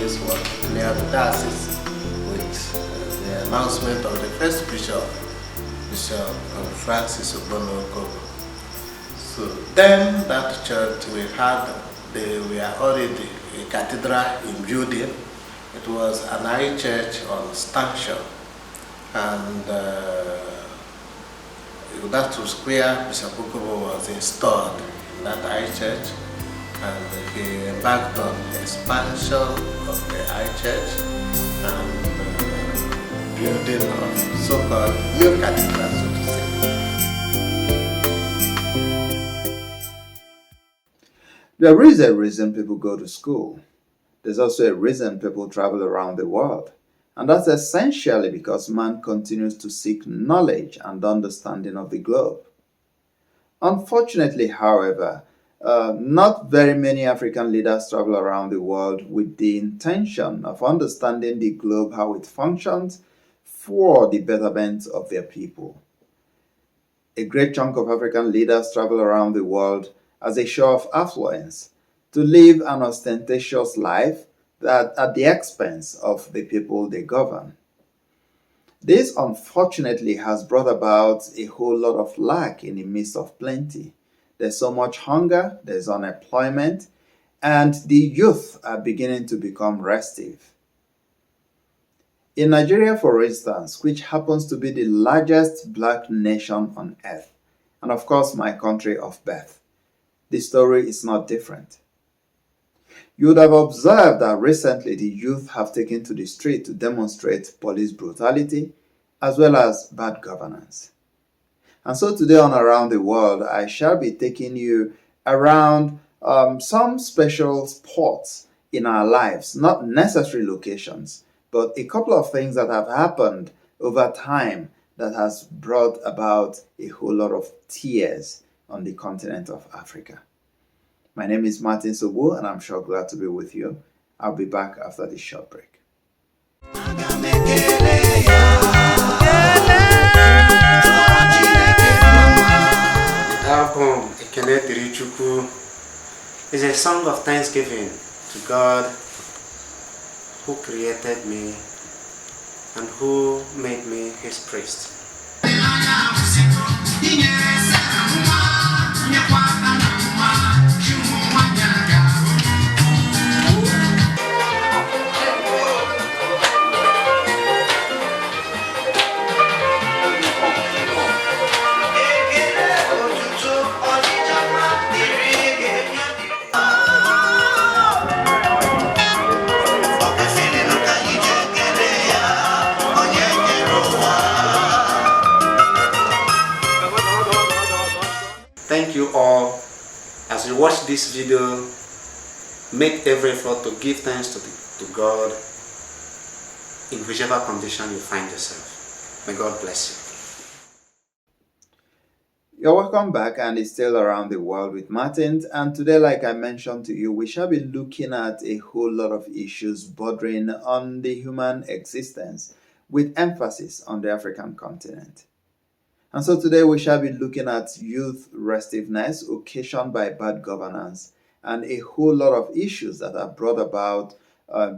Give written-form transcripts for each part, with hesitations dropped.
diocese was declared the diocese with the announcement of the first bishop, Bishop Francis Obono. So then that church we were already a cathedral in building. It was an high church on Stanchion, and that was where Bishop Okobo was installed in that high church, and he embarked on the expansion of the high church and building of so-called new cathedral, so to say. There is a reason people go to school. There's also a reason people travel around the world. And that's essentially because man continues to seek knowledge and understanding of the globe. Unfortunately, however, not very many African leaders travel around the world with the intention of understanding the globe, how it functions, for the betterment of their people. A great chunk of African leaders travel around the world as a show of affluence, to live an ostentatious life that at the expense of the people they govern. This unfortunately has brought about a whole lot of lack in the midst of plenty. There's so much hunger, there's unemployment, and the youth are beginning to become restive. In Nigeria, for instance, which happens to be the largest black nation on earth, and of course my country of birth, the story is not different. You would have observed that recently the youth have taken to the street to demonstrate police brutality as well as bad governance. And so today on Around the World, I shall be taking you around some special spots in our lives, not necessary locations, but a couple of things that have happened over time that has brought about a whole lot of tears on the continent of Africa. My name is Martin Sobu, and I'm sure glad to be with you. I'll be back after this short break. The album Ekene Dirichukwu is a song of thanksgiving to God who created me and who made me his priest. Thank you all. As you watch this video, make every effort to give thanks to God in whichever condition you find yourself. May God bless you. You're welcome back, and it's still Around the World with Martin. And today, like I mentioned to you, we shall be looking at a whole lot of issues bordering on the human existence, with emphasis on the African continent. And so today we shall be looking at youth restiveness occasioned by bad governance and a whole lot of issues that have brought about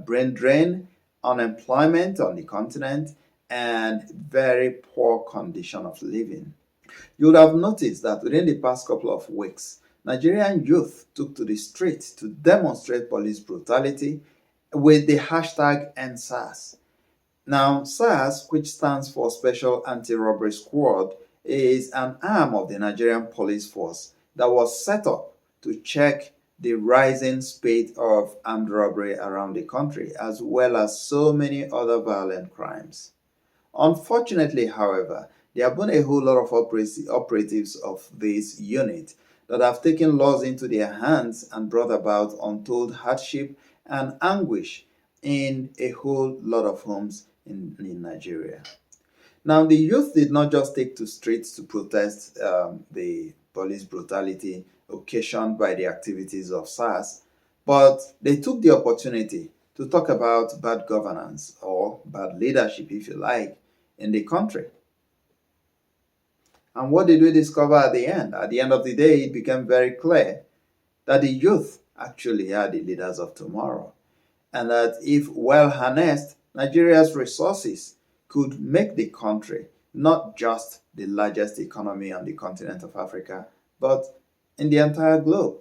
brain drain, unemployment on the continent, and very poor condition of living. You would have noticed that within the past couple of weeks, Nigerian youth took to the street to demonstrate police brutality with the hashtag #EndSARS. Now, SARS, which stands for Special Anti-Robbery Squad, is an arm of the Nigerian police force that was set up to check the rising spate of armed robbery around the country, as well as so many other violent crimes. Unfortunately, however, there have been a whole lot of operatives of this unit that have taken laws into their hands and brought about untold hardship and anguish in a whole lot of homes in Nigeria. Now, the youth did not just take to streets to protest the police brutality occasioned by the activities of SARS, but they took the opportunity to talk about bad governance, or bad leadership, if you like, in the country. And what did we discover at the end? At the end of the day, it became very clear that the youth actually are the leaders of tomorrow. and that if well harnessed, Nigeria's resources could make the country not just the largest economy on the continent of Africa, but in the entire globe.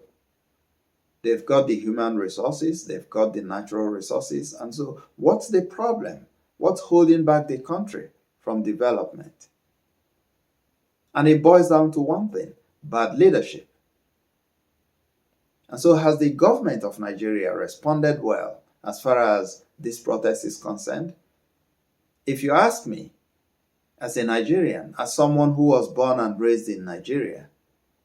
They've got the human resources, they've got the natural resources, and so what's the problem? What's holding back the country from development? And it boils down to one thing: bad leadership. And so has the government of Nigeria responded well as far as this protest is concerned? If you ask me, as a Nigerian, as someone who was born and raised in Nigeria,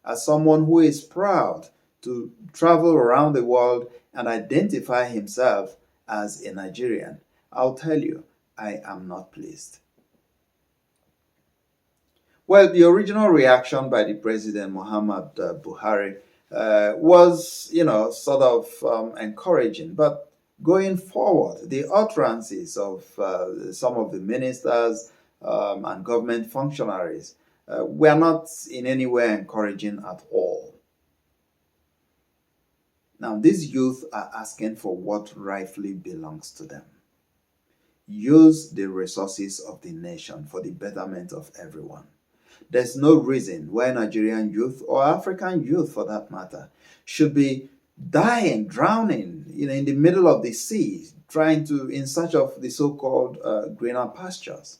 as someone who is proud to travel around the world and identify himself as a Nigerian, I'll tell you, I am not pleased. Well, the original reaction by the President Muhammad Buhari was, sort of encouraging. But going forward, the utterances of some of the ministers and government functionaries were not in any way encouraging at all. Now, these youth are asking for what rightfully belongs to them. Use the resources of the nation for the betterment of everyone. There's no reason why Nigerian youth, or African youth for that matter, should be dying, drowning, in the middle of the sea, in search of the so-called greener pastures.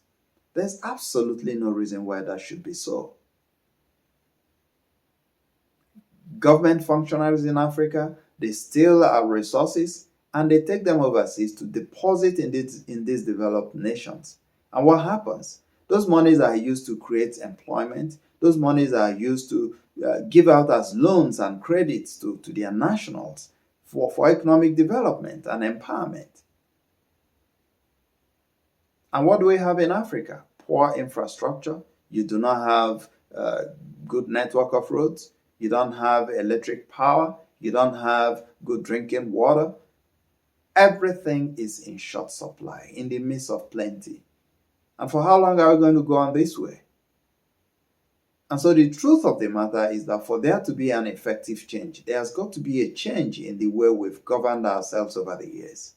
There's absolutely no reason why that should be so. Government functionaries in Africa, they steal our resources and they take them overseas to deposit in these developed nations. And what happens? Those monies are used to create employment. Those monies are used to give out as loans and credits to their nationals for economic development and empowerment. And what do we have in Africa? Poor infrastructure. You do not have a good network of roads. You don't have electric power. You don't have good drinking water. Everything is in short supply, in the midst of plenty. And for how long are we going to go on this way? And so the truth of the matter is that for there to be an effective change, there has got to be a change in the way we've governed ourselves over the years.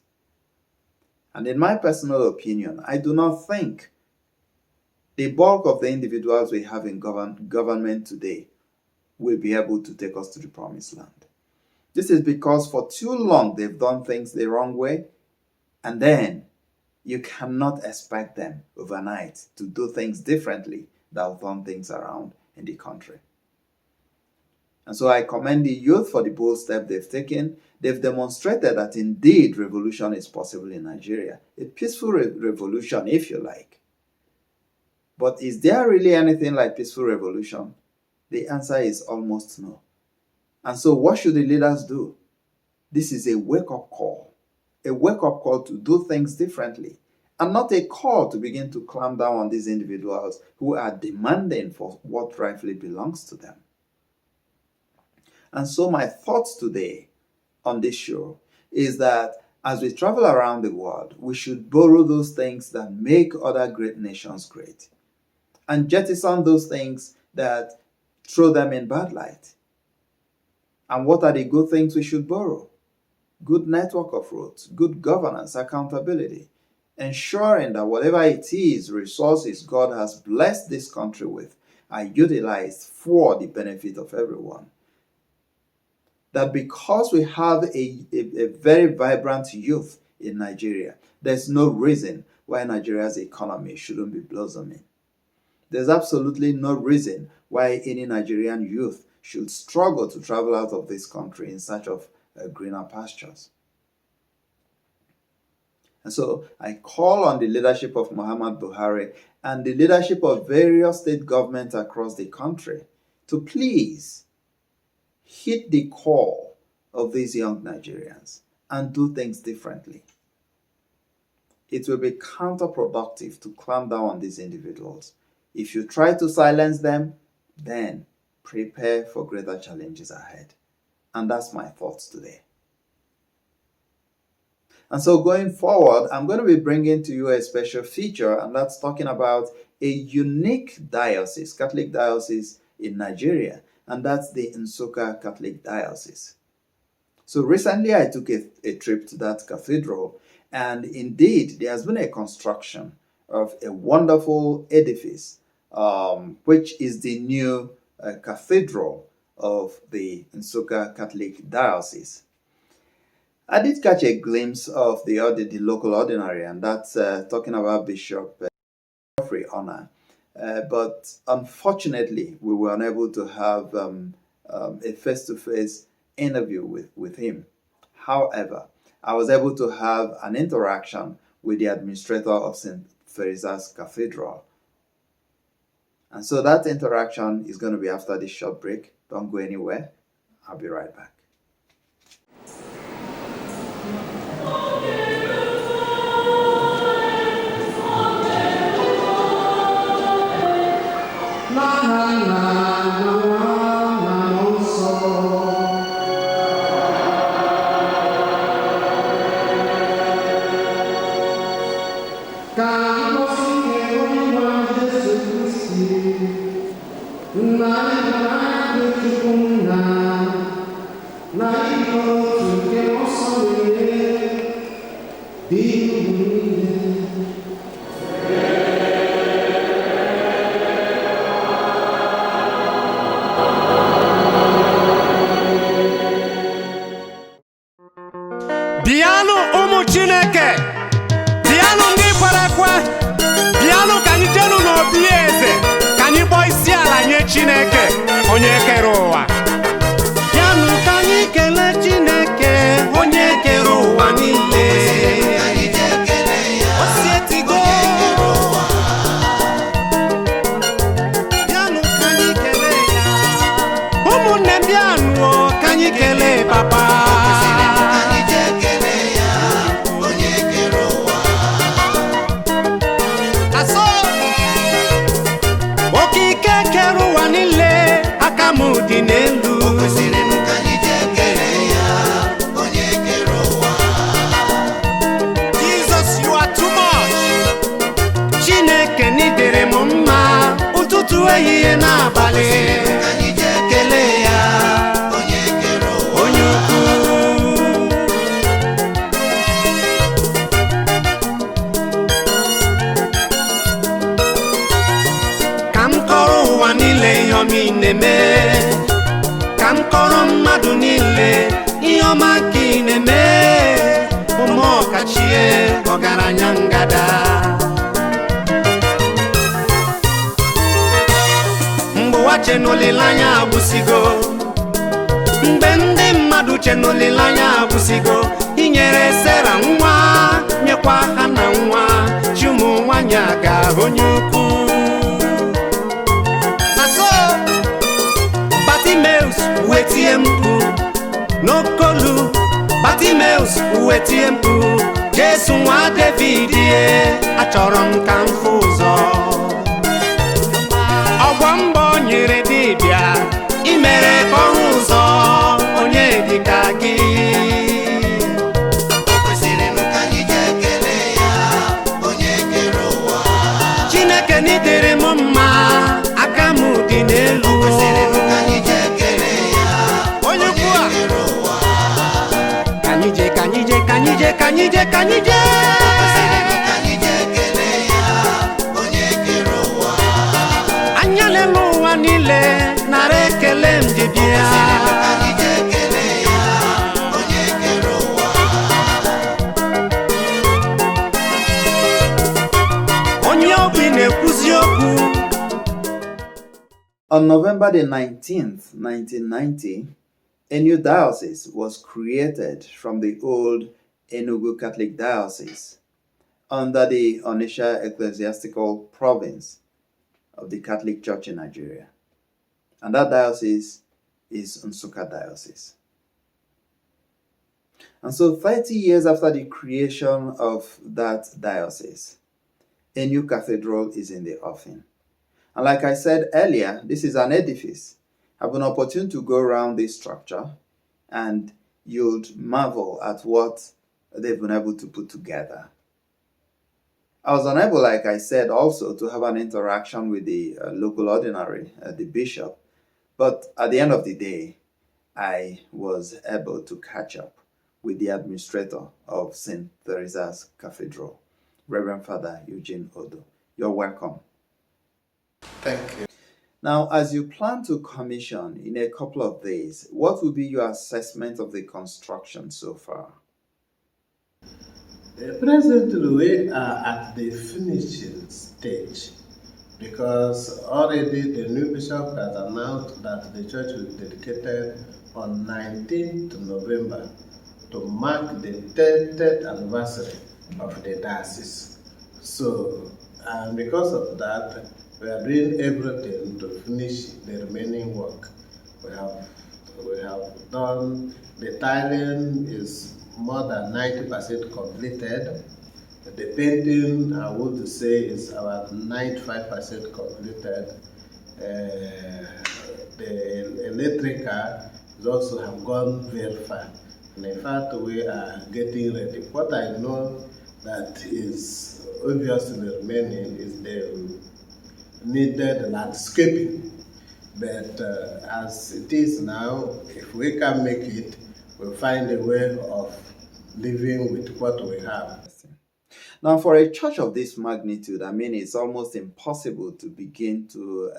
And in my personal opinion, I do not think the bulk of the individuals we have in government today will be able to take us to the promised land. This is because for too long they've done things the wrong way, and then you cannot expect them overnight to do things differently that will turn things around in the country. And so I commend the youth for the bold step they've taken. They've demonstrated that indeed revolution is possible in Nigeria. A peaceful revolution, if you like. But is there really anything like peaceful revolution? The answer is almost no. And so what should the leaders do? This is a wake-up call. A wake-up call to do things differently. And not a call to begin to clamp down on these individuals who are demanding for what rightfully belongs to them. And so my thoughts today on this show is that as we travel around the world, we should borrow those things that make other great nations great and jettison those things that throw them in bad light. And what are the good things we should borrow? Good network of roads, good governance, accountability, ensuring that whatever it is, resources God has blessed this country with, are utilized for the benefit of everyone. That because we have a very vibrant youth in Nigeria, there's no reason why Nigeria's economy shouldn't be blossoming. There's absolutely no reason why any Nigerian youth should struggle to travel out of this country in search of greener pastures. And so I call on the leadership of Muhammad Buhari and the leadership of various state governments across the country to please hit the call of these young Nigerians and do things differently. It will be counterproductive to clamp down on these individuals. If you try to silence them, then prepare for greater challenges ahead. And that's my thoughts today. And so going forward, I'm going to be bringing to you a special feature, and that's talking about a unique diocese, Catholic diocese in Nigeria, and that's the Nsukka Catholic Diocese. So recently I took a trip to that cathedral, and indeed there has been a construction of a wonderful edifice, which is the new cathedral of the Nsukka Catholic Diocese. I did catch a glimpse of the local ordinary, and that's talking about Bishop Geoffrey Honor. But unfortunately, we were unable to have a face-to-face interview with him. However, I was able to have an interaction with the administrator of St. Theresa's Cathedral. And so that interaction is going to be after this short break. Don't go anywhere. I'll be right back. Bịanụ ụmụ Chineke, bịanụ ndị kwere ekwe, bịanụ ka anyị jenu n'obi eze, ka anyị kpọọ isi ala nye Chineke onye kere ụwa. Bịanụ ka anyị kelee Chineke onye kere ụwa niile. O sietigo. Bịanụ ka anyị kelee ya. Ụmụnne bịanụ ka anyị kelee Papa. Dị n'elu Jesus, you are too much. Chineke n'idere m mma ụtụtụ ehihie n'abalị. Kelee ya onye ukwu. Ka m kọrọ ụwa niile ihe ọma ị na-eme, ka m kọrọ mmadụ niile ihe ọma ka ị na-eme. Ụmụ ọkachie ọgaranya ngada, mgbe ụwa che n'olileanya agwụsigo, mgbe ndị mmadụ che n'olileanya agwụsigo, inyere Sera nwa, nyekwa ha na nwa, chi ụmụ nwanyị aga onye ukwu. Wetie mkpu n'okolu, Bartimeus wetie mkpu, Jesu nwa David ye, achọrọ m ka m fụ ụzọ. Ọgwọ mbọ nyere dibịa, imere ka ọ hụ ụzọ, onye dịka gị. Chineke n'idere m mma, aka m dị n'elu. Kanije anya lelu ụwa niile nara ekele m ji bịa. Onye obi na-ekwuzi okwu. On November the 19th, 1990, a new diocese was created from the old Nsukka Catholic Diocese under the Onitsha Ecclesiastical Province of the Catholic Church in Nigeria. And that diocese is Nsukka Diocese. And so 30 years after the creation of that diocese, a new cathedral is in the offing. And like I said earlier, this is an edifice. I have an opportunity to go around this structure, and you'd marvel at what they've been able to put together. I was unable, like I said, also to have an interaction with the local ordinary, the bishop. But at the end of the day, I was able to catch up with the administrator of St. Theresa's Cathedral, Reverend Father Eugene Odo. You're welcome. Thank you. Now, as you plan to commission in a couple of days, what will be your assessment of the construction so far? Presently, we are at the finishing stage because already the new bishop has announced that the church will be dedicated on 19th November to mark the 30th anniversary of the diocese. So, and because of that, we are doing everything to finish the remaining work. We have done, the tiling is more than 90% completed. The painting, I would say, is about 95% completed. The electrical is also have gone very far. And in fact, we are getting ready. What I know that is obviously remaining is the needed landscaping. But as it is now, if we can make it, we'll find a way of living with what we have. Now, for a church of this magnitude, I mean, it's almost impossible to begin to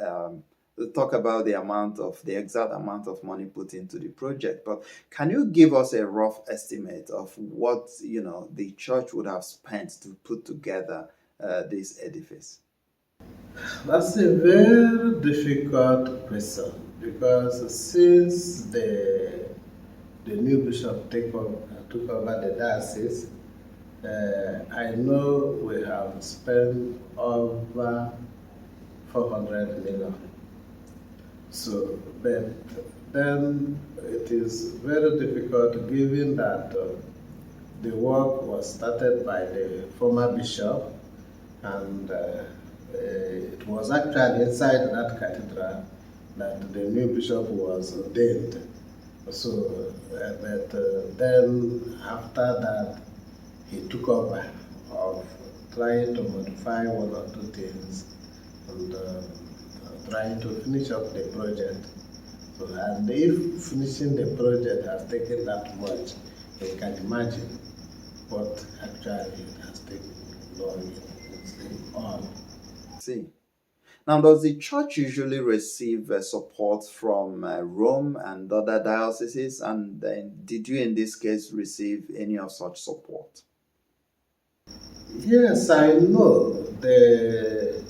talk about the exact amount of money put into the project. But can you give us a rough estimate of what the church would have spent to put together this edifice? That's a very difficult question because since the new bishop took over the diocese, I know we have spent over 400 million. So, but then it is very difficult given that the work was started by the former bishop and it was actually inside that cathedral that the new bishop was ordained. So, then after that, he took over of trying to modify one or two things and trying to finish up the project. So, and if finishing the project has taken that much, you can imagine what actually it has taken long on. See. Now, does the church usually receive support from Rome and other dioceses? And did you, in this case, receive any of such support? Yes, I know. The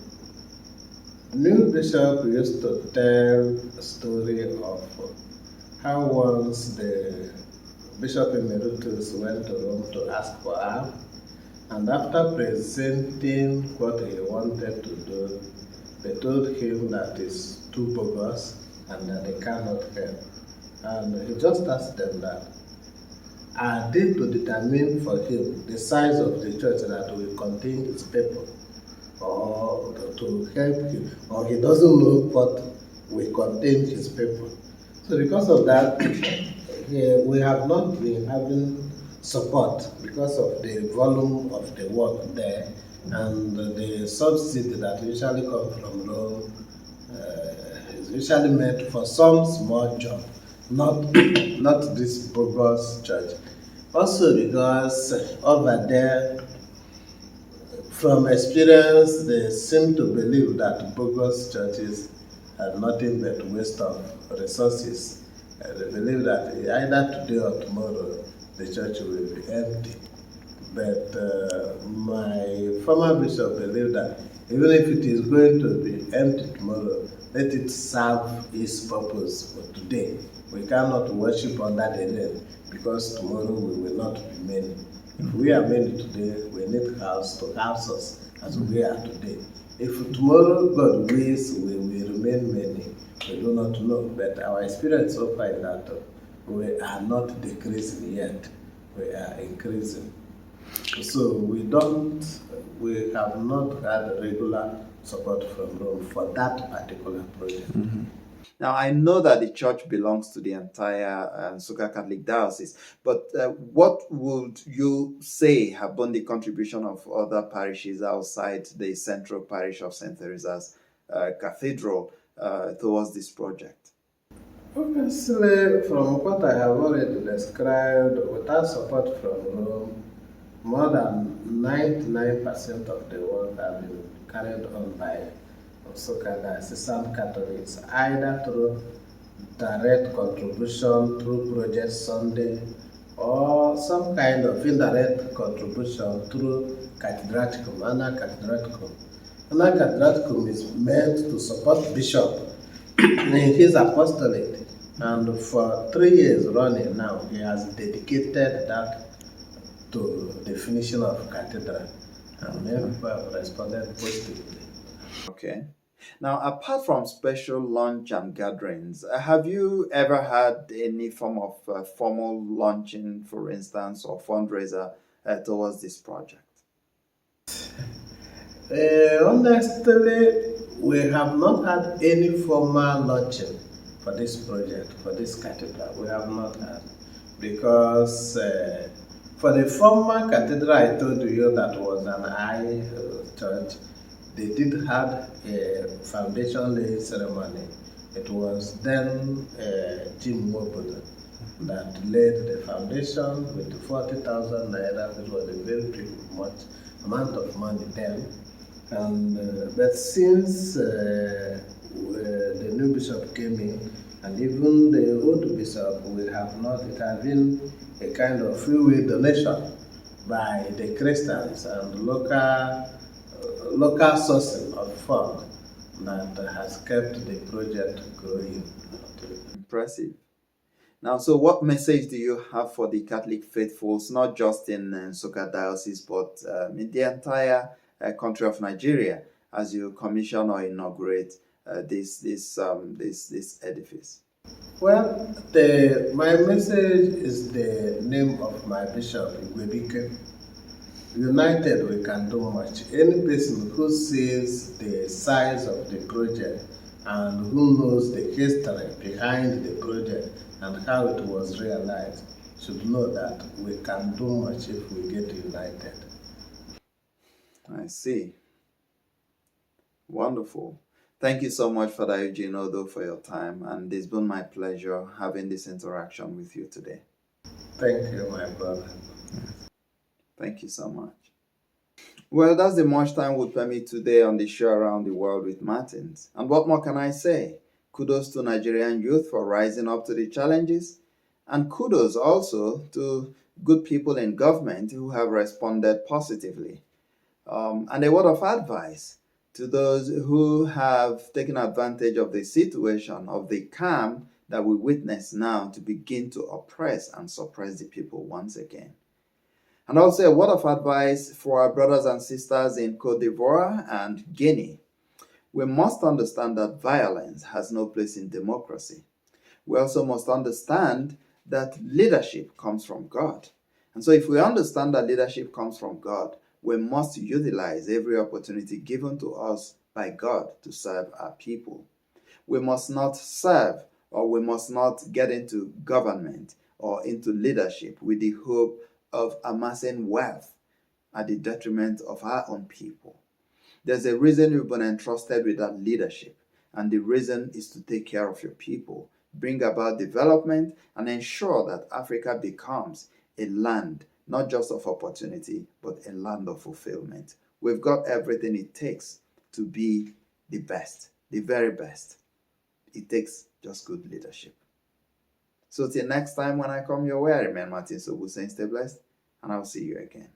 new bishop used to tell a story of how once the bishop emeritus went to Rome to ask for help, and after presenting what he wanted to do, they told him that it's too bogus and that they cannot help. And he just asked them that, are they to determine for him the size of the church that will contain his people, or to help him, or he doesn't know what will contain his people? So because of that, we have not been having support because of the volume of the work there and the subsidy that usually come from Rome is usually meant for some small job, not this bogus church. Also because over there, from experience, they seem to believe that bogus churches are nothing but waste of resources. They believe that either today or tomorrow, the church will be empty. But my former bishop believed that even if it is going to be empty tomorrow, let it serve its purpose for today. We cannot worship under the rain because tomorrow we will not be many. If we are many today, we need house to house us as we are today. If tomorrow God wills, we will remain many. We do not know, but our experience so far is that we are not decreasing yet. We are increasing. So we have not had regular support from Rome for that particular project. Mm-hmm. Now, I know that the church belongs to the entire Nsukka Catholic Diocese, but what would you say have been the contribution of other parishes outside the central parish of St. Theresa's Cathedral towards this project? Obviously, from what I have already described, without support from Rome, more than 99% of the work have been carried on by Nsukka Catholic Catholics, either through direct contribution through Project Sunday or some kind of indirect contribution through Cathedraticum, Anna Cathedraticum. Anna Cathedraticum is meant to support Bishop in his apostolate. And for 3 years running now, he has dedicated that to the finishing of cathedral. And many people have responded positively. Okay. Now, apart from special lunch and gatherings, have you ever had any form of formal launching, for instance, or fundraiser towards this project? Honestly, we have not had any formal launching for this project, for this cathedral. We have not had. Because for the former cathedral I told you that was an church, they did have a foundation laying ceremony. It was then Eugene Odo that laid the foundation with 40,000 naira, which was a very big amount of money then. And but since the new bishop came in, and even the old bishop, we have not, it has been a kind of freeway donation by the Christians and local sourcing of funds that has kept the project going. Impressive. Now, so what message do you have for the Catholic faithfuls, not just in Nsukka Diocese, but in the entire country of Nigeria, as you commission or inaugurate this edifice? Well, my message is the name of my bishop, Igwebike. United we can do much. Any person who sees the size of the project and who knows the history behind the project and how it was realized should know that we can do much if we get united. I see. Wonderful. Thank you so much, Father Eugene Odo, for your time, and it's been my pleasure having this interaction with you today. Thank you, my brother. Thank you so much. Well, that's the much time would permit today on the show Around the World with Martins. And what more can I say? Kudos to Nigerian youth for rising up to the challenges, and kudos also to good people in government who have responded positively. And a word of advice to those who have taken advantage of the situation, of the calm that we witness now, to begin to oppress and suppress the people once again. And also a word of advice for our brothers and sisters in Cote d'Ivoire and Guinea. We must understand that violence has no place in democracy. We also must understand that leadership comes from God. And so if we understand that leadership comes from God, we must utilize every opportunity given to us by God to serve our people. We must not serve, or we must not get into government or into leadership with the hope of amassing wealth at the detriment of our own people. There's a reason you've been entrusted with that leadership, and the reason is to take care of your people, bring about development, and ensure that Africa becomes a land not just of opportunity, but a land of fulfillment. We've got everything it takes to be the best, the very best. It takes just good leadership. So till next time when I come your way, I remain Martin Sobu saying stay blessed, and I'll see you again.